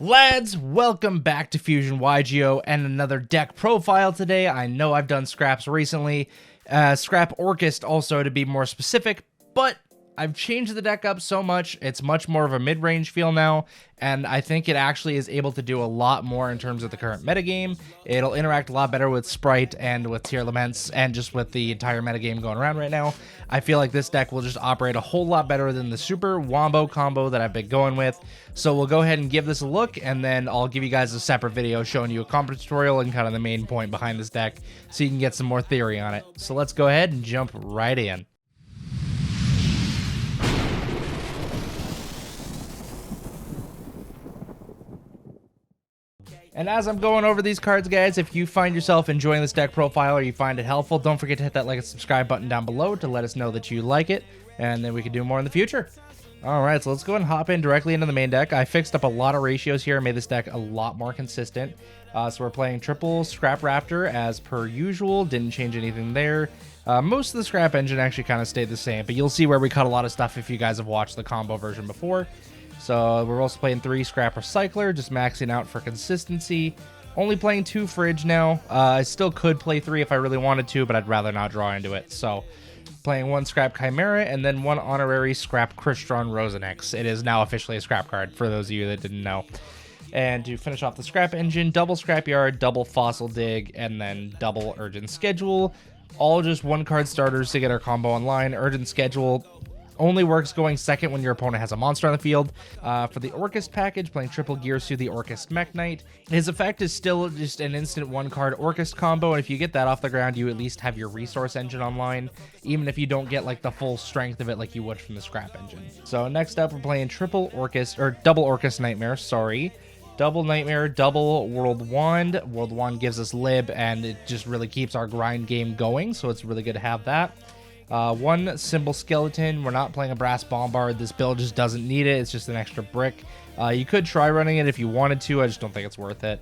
Lads, welcome back to Fusion YGO and another deck profile today. I know I've done scraps recently, scrap Orcust also to be more specific, but I've changed the deck up so much, it's much more of a mid-range feel now, and I think it actually is able to do a lot more in terms of the current metagame. It'll interact a lot better with Sprite and with Tier Laments and just with the entire metagame going around right now. I feel like this deck will just operate a whole lot better than the Super Wombo combo that I've been going with. So we'll go ahead and give this a look, and then I'll give you guys a separate video showing you a combo tutorial and kind of the main point behind this deck so you can get some more theory on it. So let's go ahead and jump right in. And as I'm going over these cards, guys, if you find yourself enjoying this deck profile or you find it helpful, don't forget to hit that like and subscribe button down below to let us know that you like it, and then we can do more in the future. Alright, so let's go ahead and hop in directly into the main deck. I fixed up a lot of ratios here and made this deck a lot more consistent. So we're playing triple Scrap Raptor as per usual, didn't change anything there. Most of the Scrap engine actually kind of stayed the same, but you'll see where we cut a lot of stuff if you guys have watched the combo version before. So we're also playing 3 Scrap Recycler, just maxing out for consistency. Only playing 2 Fridge now. I still could play 3 if I really wanted to, but I'd rather not draw into it. So playing 1 Scrap Chimera and then 1 honorary Scrap Crystron Rosenex. It is now officially a Scrap card, for those of you that didn't know. And to finish off the Scrap engine, double Scrapyard, double Fossil Dig, and then double Urgent Schedule. All just 1 card starters to get our combo online. Urgent Schedule only works going second when your opponent has a monster on the field. For the Orcust package, playing triple Gearsu, the Orcust Mech Knight. His effect is still just an instant 1-card Orcust combo, and if you get that off the ground, you at least have your resource engine online, even if you don't get like the full strength of it like you would from the Scrap engine. So next up, we're playing triple Orcust, or double Orcust Nightmare, sorry. Double Nightmare, double World Wand. World Wand gives us Lib, and it just really keeps our grind game going, so it's really good to have that. 1 Symbol Skeleton. We're not playing a Brass Bombard. This build just doesn't need it. It's just an extra brick. You could try running it if you wanted to. I just don't think it's worth it.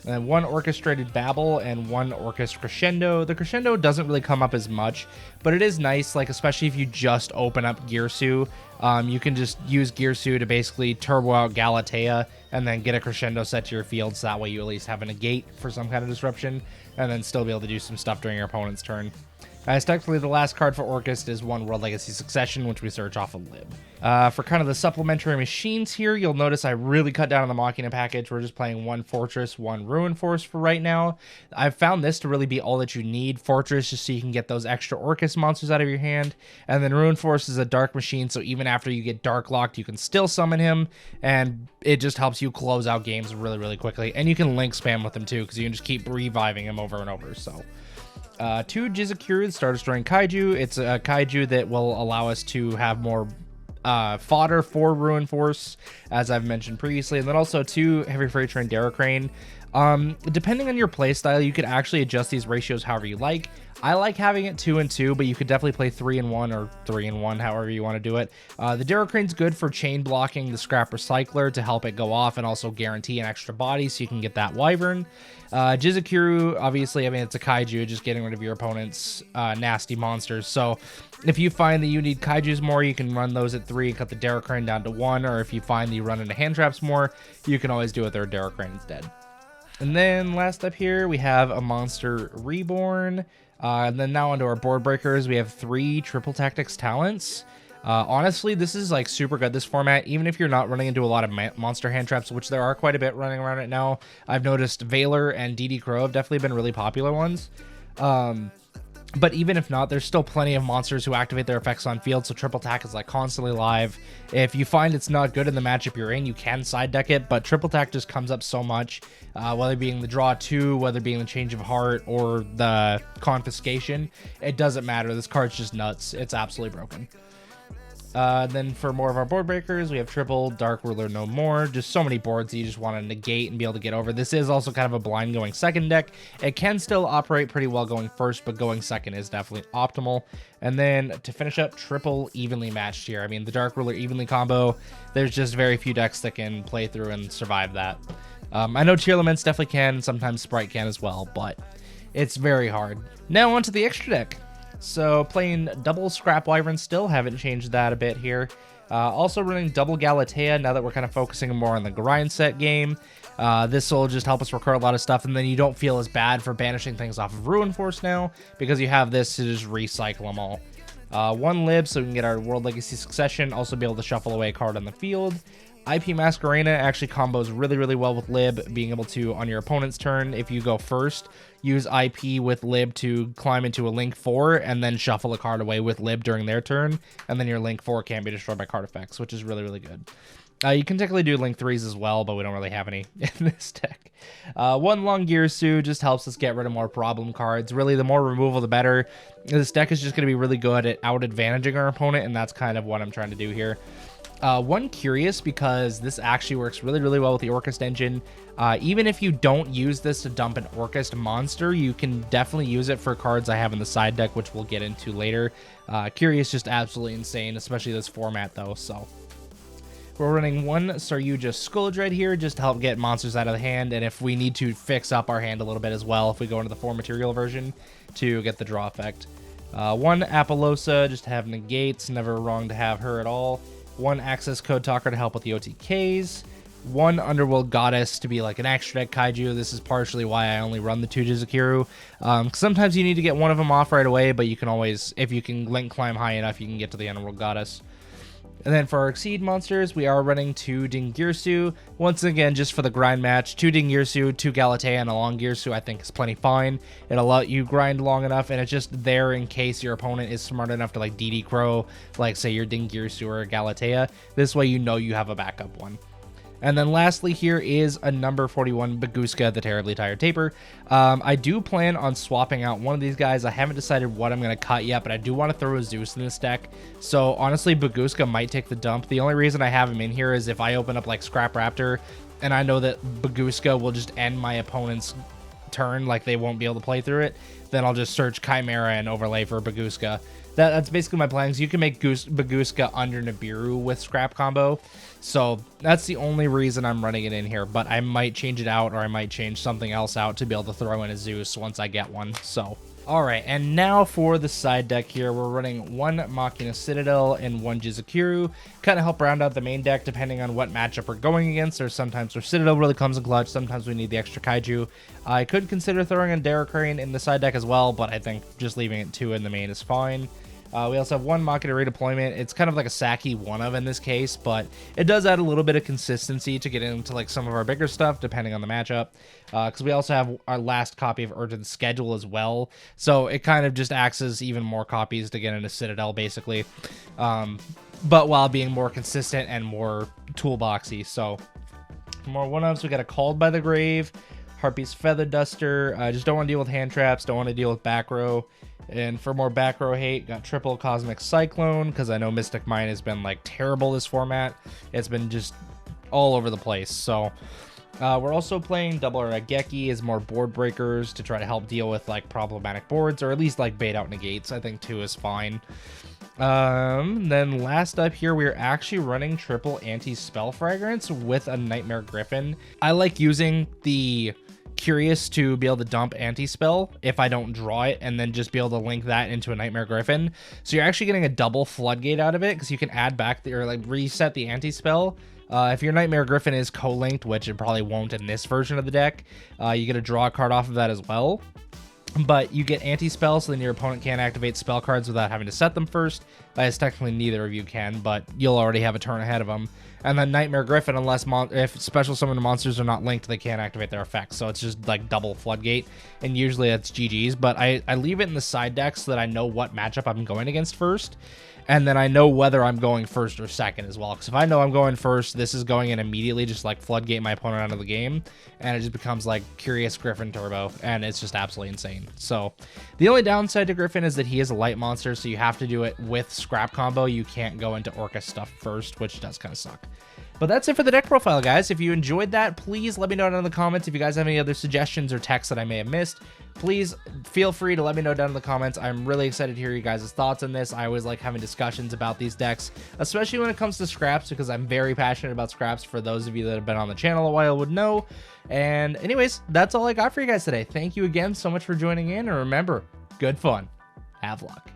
And then 1 Orchestrated Babble and 1 Orcust Crescendo. The Crescendo doesn't really come up as much, but it is nice, like especially if you just open up Gearsu. You can just use Gearsu to basically turbo out Galatea and then get a Crescendo set to your field, so that way you at least have a negate for some kind of disruption, and then still be able to do some stuff during your opponent's turn. As technically the last card for Orcust is 1 World Legacy Succession, which we search off of Lib. For kind of the supplementary machines here, you'll notice I really cut down on the Machina package. We're just playing 1 Fortress, 1 Ruin Force for right now. I've found this to really be all that you need. Fortress, just so you can get those extra Orcust monsters out of your hand. And then Ruin Force is a dark machine, so even after you get dark locked, you can still summon him. And it just helps you close out games really, really quickly. And you can link spam with him too, because you can just keep reviving him over and over, so... 2 Jizakuru, the Star Destroying Kaiju. It's a Kaiju that will allow us to have more fodder for Ruin Force, as I've mentioned previously. And then also 2 Heavy Freight Train Daracrane. Depending on your playstyle, you could actually adjust these ratios however you like. I like having it 2 and 2, but you could definitely play 3 and 1 or 3 and 1, however you want to do it. The Daracrane's good for chain blocking the Scrap Recycler to help it go off and also guarantee an extra body so you can get that Wyvern. Jizakuru, obviously, I mean, it's a Kaiju, just getting rid of your opponent's nasty monsters. So if you find that you need Kaijus more, you can run those at 3 and cut the Daracrane down to 1, or if you find that you run into hand traps more, you can always do it with their Daracrane instead. And then last up here, we have a Monster Reborn. And then now onto our board breakers, we have 3 Triple Tactics talents. Honestly, this is like super good, this format, even if you're not running into a lot of monster hand traps, which there are quite a bit running around right now. I've noticed Valor and DD Crow have definitely been really popular ones. But even if not, there's still plenty of monsters who activate their effects on field, so Triple Tack is like constantly live. If you find it's not good in the matchup you're in, you can side deck it, but Triple Tack just comes up so much, whether being the draw 2, whether being the change of heart, or the confiscation. It doesn't matter. This card's just nuts. It's absolutely broken. Then for more of our board breakers, we have triple Dark Ruler No More. Just so many boards that you just want to negate and be able to get over. This is also kind of a blind going second deck. It can still operate pretty well going first, but going second is definitely optimal. And then to finish up, triple Evenly Matched here. I mean, the Dark Ruler Evenly combo, there's just very few decks that can play through and survive that. I know Tier Laments definitely can, sometimes Sprite can as well, but it's very hard. Now onto the extra deck. So playing double Scrap Wyvern still, haven't changed that a bit here. Also running double Galatea now that we're kind of focusing more on the grind set game. This will just help us recur a lot of stuff, and then you don't feel as bad for banishing things off of Ruin Force now, because you have this to just recycle them all. One Lib, so we can get our World Legacy Succession, also be able to shuffle away a card on the field. IP Masquerena actually combos really, really well with Lib, being able to, on your opponent's turn, if you go first, use IP with Lib to climb into a Link 4, and then shuffle a card away with Lib during their turn, and then your Link 4 can't be destroyed by card effects, which is really, really good. You can technically do Link 3s as well, but we don't really have any in this deck. One Long Girsu just helps us get rid of more problem cards. Really, the more removal, the better. This deck is just going to be really good at out-advantaging our opponent, and that's kind of what I'm trying to do here. One Curious, because this actually works really, really well with the Orcust engine. Even if you don't use this to dump an Orcust monster, you can definitely use it for cards I have in the side deck, which we'll get into later. Curious, just absolutely insane, especially this format, though, so... We're running one Saryuja Skull-Dread here just to help get monsters out of the hand, and if we need to fix up our hand a little bit as well, if we go into the 4 material version to get the draw effect. One Apollosa just to have negates, never wrong to have her at all. One Access Code Talker to help with the OTKs. One Underworld Goddess to be like an extra deck kaiju. This is partially why I only run the 2 Jizukiru. Sometimes you need to get one of them off right away, but you can always, if you can Link climb high enough, you can get to the Underworld Goddess. And then for our Exceed monsters, we are running 2 Dingirsu. Once again, just for the grind match, 2 Dingirsu, 2 Galatea, and a Long Girsu I think is plenty fine. It'll let you grind long enough, and it's just there in case your opponent is smart enough to like DD Crow, like say your Dingirsu or a Galatea. This way you know you have a backup one. And then lastly here is a number 41 Baguska, the Terribly Tired Taper. I do plan on swapping out one of these guys. I haven't decided what I'm going to cut yet, but I do want to throw a Zeus in this deck. So honestly, Baguska might take the dump. The only reason I have him in here is if I open up like Scrap Raptor, and I know that Baguska will just end my opponent's turn, like they won't be able to play through it, then I'll just search Chimera and overlay for Baguska. That's basically my plans. You can make Baguska under Nibiru with Scrap combo. So that's the only reason I'm running it in here. But I might change it out, or I might change something else out to be able to throw in a Zeus once I get one. So, alright, and now for the side deck here. We're running 1 Machina Citadel and 1 Jizukiru. Kind of help round out the main deck depending on what matchup we're going against. Or sometimes our Citadel really comes in clutch. Sometimes we need the extra Kaiju. I could consider throwing a Derricrane in the side deck as well, but I think just leaving it 2 in the main is fine. We also have 1 Machina Redeployment. It's kind of like a Saki one-of in this case, but it does add a little bit of consistency to get into like some of our bigger stuff, depending on the matchup. Because we also have our last copy of Urgent Schedule as well, so it kind of just acts as even more copies to get into Citadel, basically. But while being more consistent and more toolboxy. So, more one-ofs. We got a Called by the Grave, Harpy's Feather Duster. I just don't want to deal with hand traps, don't want to deal with back row. And for more back row hate, got triple Cosmic Cyclone, because I know Mystic Mine has been like terrible this format. It's been just all over the place. So we're also playing double Rageki as more board breakers to try to help deal with like problematic boards, or at least like bait out negates. I think 2 is fine. Then last up here, we're actually running triple Anti-Spell Fragrance with a Nightmare Griffin. I like using the Curious to be able to dump Anti-Spell if I don't draw it, and then just be able to link that into a Nightmare Griffin. So you're actually getting a double Floodgate out of it, because you can add back or like reset the Anti-Spell. If your Nightmare Griffin is co-linked, which it probably won't in this version of the deck, you get to draw a card off of that as well. But you get anti-spell, so then your opponent can't activate spell cards without having to set them first. As technically neither of you can, but you'll already have a turn ahead of them. And then Nightmare Griffin, unless if special summon monsters are not linked, they can't activate their effects. So it's just like double Floodgate, and usually that's GG's. But I leave it in the side deck so that I know what matchup I'm going against first. And then I know whether I'm going first or second as well. Because if I know I'm going first, this is going in immediately, just like Floodgate my opponent out of the game. And it just becomes like Curious Griffin Turbo. And it's just absolutely insane. So the only downside to Griffin is that he is a light monster. So you have to do it with Scrap combo. You can't go into Orcust stuff first, which does kind of suck. But that's it for the deck profile, guys. If you enjoyed that, please let me know down in the comments. If you guys have any other suggestions or texts that I may have missed, please feel free to let me know down in the comments. I'm really excited to hear you guys' thoughts on this. I always like having discussions about these decks, especially when it comes to scraps, because I'm very passionate about scraps. For those of you that have been on the channel a while would know. And anyways, that's all I got for you guys today. Thank you again so much for joining in, and remember, good fun. Have luck.